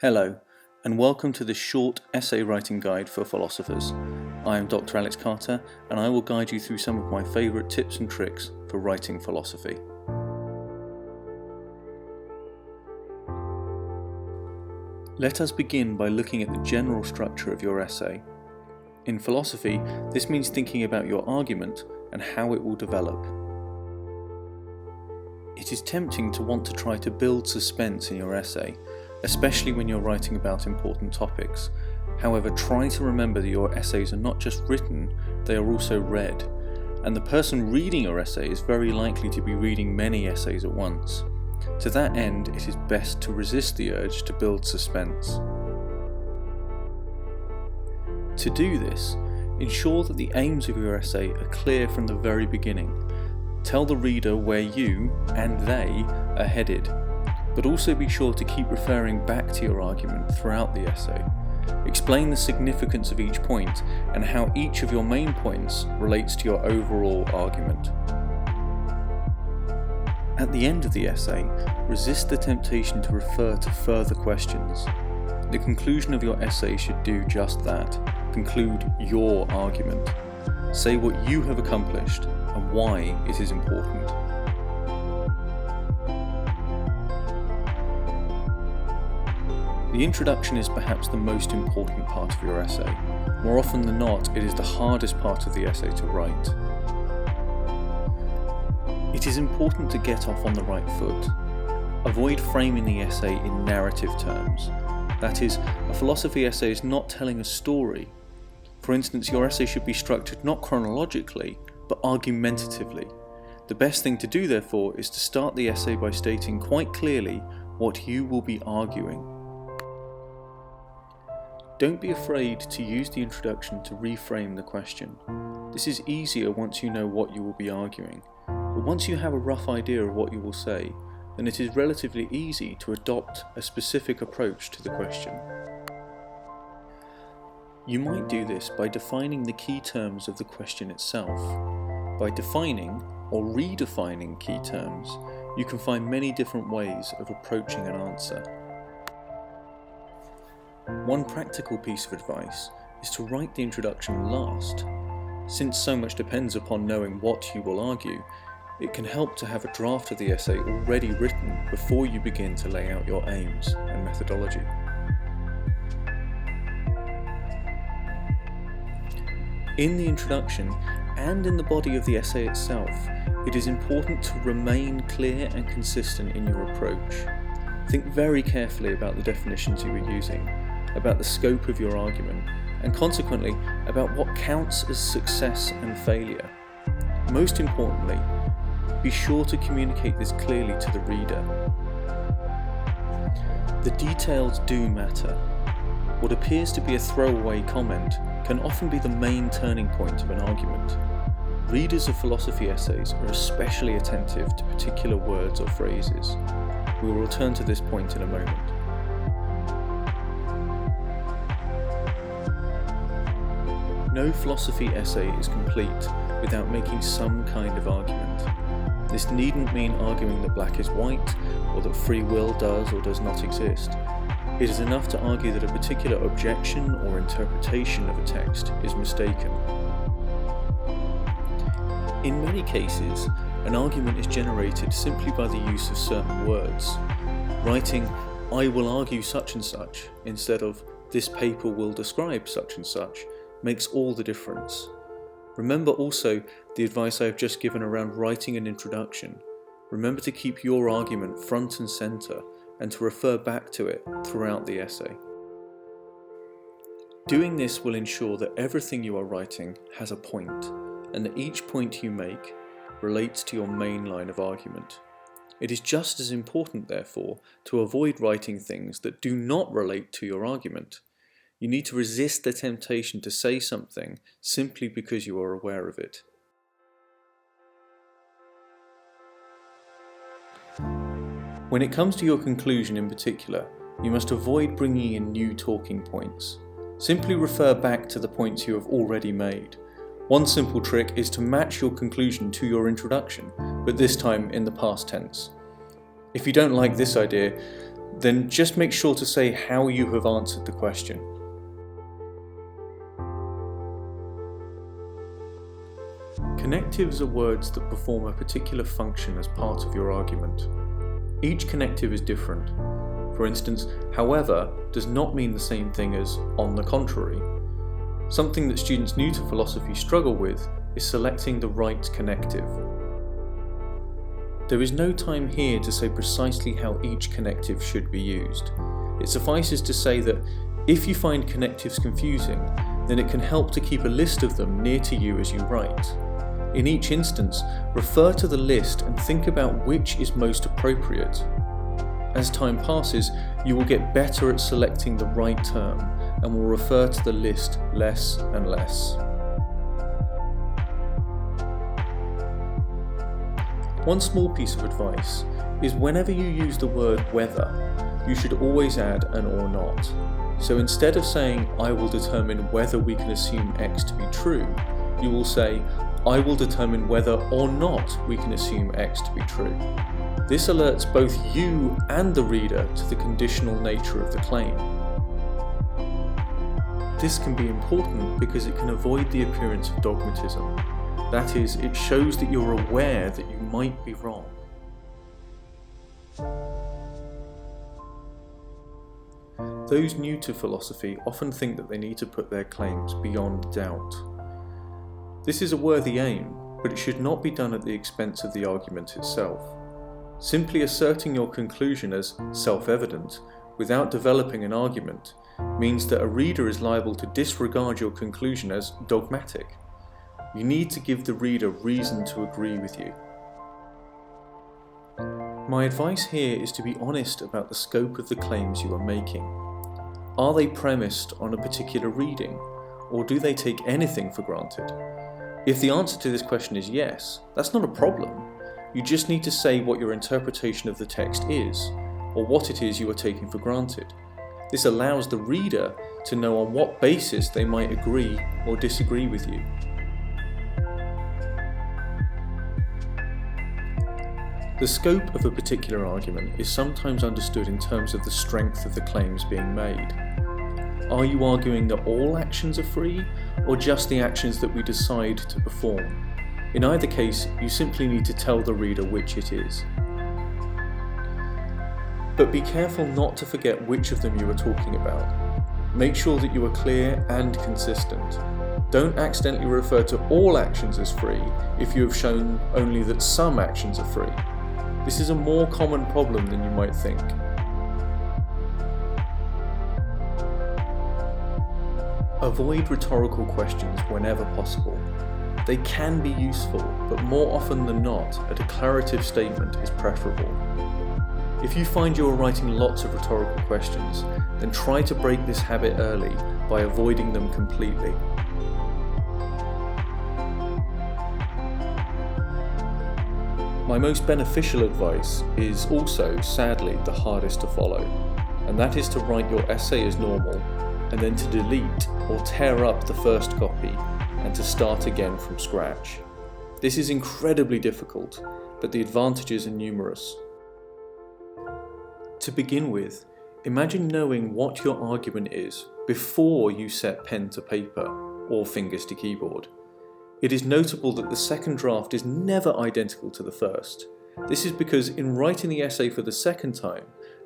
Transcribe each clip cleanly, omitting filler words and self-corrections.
Hello, and welcome to this short essay writing guide for philosophers. I am Dr. Alex Carter, and I will guide you through some of my favourite tips and tricks for writing philosophy. Let us begin by looking at the general structure of your essay. In philosophy, this means thinking about your argument and how it will develop. It is tempting to want to try to build suspense in your essay, especially when you're writing about important topics. However, try to remember that your essays are not just written, they are also read, and the person reading your essay is very likely to be reading many essays at once. To that end, it is best to resist the urge to build suspense. To do this, ensure that the aims of your essay are clear from the very beginning. Tell the reader where you and they are headed, but also be sure to keep referring back to your argument throughout the essay. Explain the significance of each point and how each of your main points relates to your overall argument. At the end of the essay, resist the temptation to refer to further questions. The conclusion of your essay should do just that. Conclude your argument. Say what you have accomplished and why it is important. The introduction is perhaps the most important part of your essay. More often than not, it is the hardest part of the essay to write. It is important to get off on the right foot. Avoid framing the essay in narrative terms. That is, a philosophy essay is not telling a story. For instance, your essay should be structured not chronologically, but argumentatively. The best thing to do, therefore, is to start the essay by stating quite clearly what you will be arguing. Don't be afraid to use the introduction to reframe the question. This is easier once you know what you will be arguing, but once you have a rough idea of what you will say, then it is relatively easy to adopt a specific approach to the question. You might do this by defining the key terms of the question itself. By defining or redefining key terms, you can find many different ways of approaching an answer. One practical piece of advice is to write the introduction last. Since so much depends upon knowing what you will argue, it can help to have a draft of the essay already written before you begin to lay out your aims and methodology. In the introduction and in the body of the essay itself, it is important to remain clear and consistent in your approach. Think very carefully about the definitions you are using, about the scope of your argument, and consequently about what counts as success and failure. Most importantly, be sure to communicate this clearly to the reader. The details do matter. What appears to be a throwaway comment can often be the main turning point of an argument. Readers of philosophy essays are especially attentive to particular words or phrases. We will return to this point in a moment. No philosophy essay is complete without making some kind of argument. This needn't mean arguing that black is white, or that free will does or does not exist. It is enough to argue that a particular objection or interpretation of a text is mistaken. In many cases, an argument is generated simply by the use of certain words. Writing, "I will argue such and such," instead of "this paper will describe such and such," makes all the difference. Remember also the advice I have just given around writing an introduction. Remember to keep your argument front and centre and to refer back to it throughout the essay. Doing this will ensure that everything you are writing has a point, and that each point you make relates to your main line of argument. It is just as important, therefore, to avoid writing things that do not relate to your argument. You need to resist the temptation to say something simply because you are aware of it. When it comes to your conclusion in particular, you must avoid bringing in new talking points. Simply refer back to the points you have already made. One simple trick is to match your conclusion to your introduction, but this time in the past tense. If you don't like this idea, then just make sure to say how you have answered the question. Connectives are words that perform a particular function as part of your argument. Each connective is different. For instance, however does not mean the same thing as on the contrary. Something that students new to philosophy struggle with is selecting the right connective. There is no time here to say precisely how each connective should be used. It suffices to say that if you find connectives confusing, then it can help to keep a list of them near to you as you write. In each instance, refer to the list and think about which is most appropriate. As time passes, you will get better at selecting the right term and will refer to the list less and less. One small piece of advice is whenever you use the word whether, you should always add an or not. So instead of saying, I will determine whether we can assume X to be true, you will say, I will determine whether or not we can assume X to be true. This alerts both you and the reader to the conditional nature of the claim. This can be important because it can avoid the appearance of dogmatism. That is, it shows that you're aware that you might be wrong. Those new to philosophy often think that they need to put their claims beyond doubt. This is a worthy aim, but it should not be done at the expense of the argument itself. Simply asserting your conclusion as self-evident without developing an argument means that a reader is liable to disregard your conclusion as dogmatic. You need to give the reader reason to agree with you. My advice here is to be honest about the scope of the claims you are making. Are they premised on a particular reading, or do they take anything for granted? If the answer to this question is yes, that's not a problem. You just need to say what your interpretation of the text is, or what it is you are taking for granted. This allows the reader to know on what basis they might agree or disagree with you. The scope of a particular argument is sometimes understood in terms of the strength of the claims being made. Are you arguing that all actions are free, or just the actions that we decide to perform? In either case, you simply need to tell the reader which it is. But be careful not to forget which of them you are talking about. Make sure that you are clear and consistent. Don't accidentally refer to all actions as free if you have shown only that some actions are free. This is a more common problem than you might think. Avoid rhetorical questions whenever possible. They can be useful, but more often than not, a declarative statement is preferable. If you find you are writing lots of rhetorical questions, then try to break this habit early by avoiding them completely. My most beneficial advice is also, sadly, the hardest to follow, and that is to write your essay as normal, and then to delete or tear up the first copy and to start again from scratch. This is incredibly difficult, but the advantages are numerous. To begin with, imagine knowing what your argument is before you set pen to paper or fingers to keyboard. It is notable that the second draft is never identical to the first. This is because in writing the essay for the second time,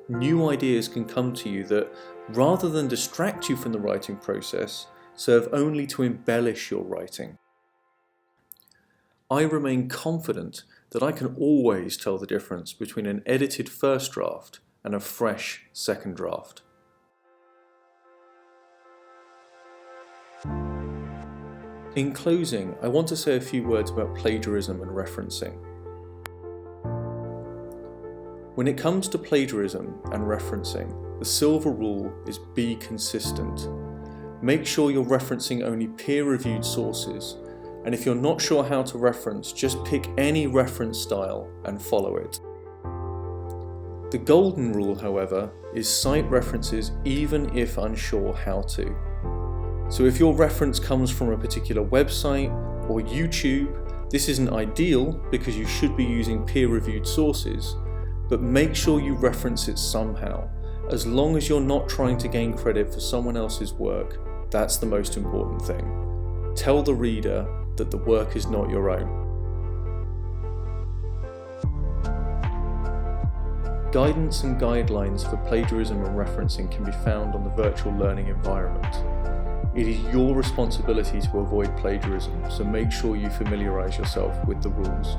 new ideas can come to you that, rather than distract you from the writing process, serve only to embellish your writing. I remain confident that I can always tell the difference between an edited first draft and a fresh second draft. In closing, I want to say a few words about plagiarism and referencing. When it comes to plagiarism and referencing, the silver rule is be consistent. Make sure you're referencing only peer-reviewed sources, and if you're not sure how to reference, just pick any reference style and follow it. The golden rule, however, is cite references even if unsure how to. So if your reference comes from a particular website or YouTube, this isn't ideal because you should be using peer-reviewed sources, but make sure you reference it somehow, As long as you're not trying to gain credit for someone else's work, that's the most important thing. Tell the reader that the work is not your own. Guidance and guidelines for plagiarism and referencing can be found on the virtual learning environment. It is your responsibility to avoid plagiarism, so make sure you familiarise yourself with the rules.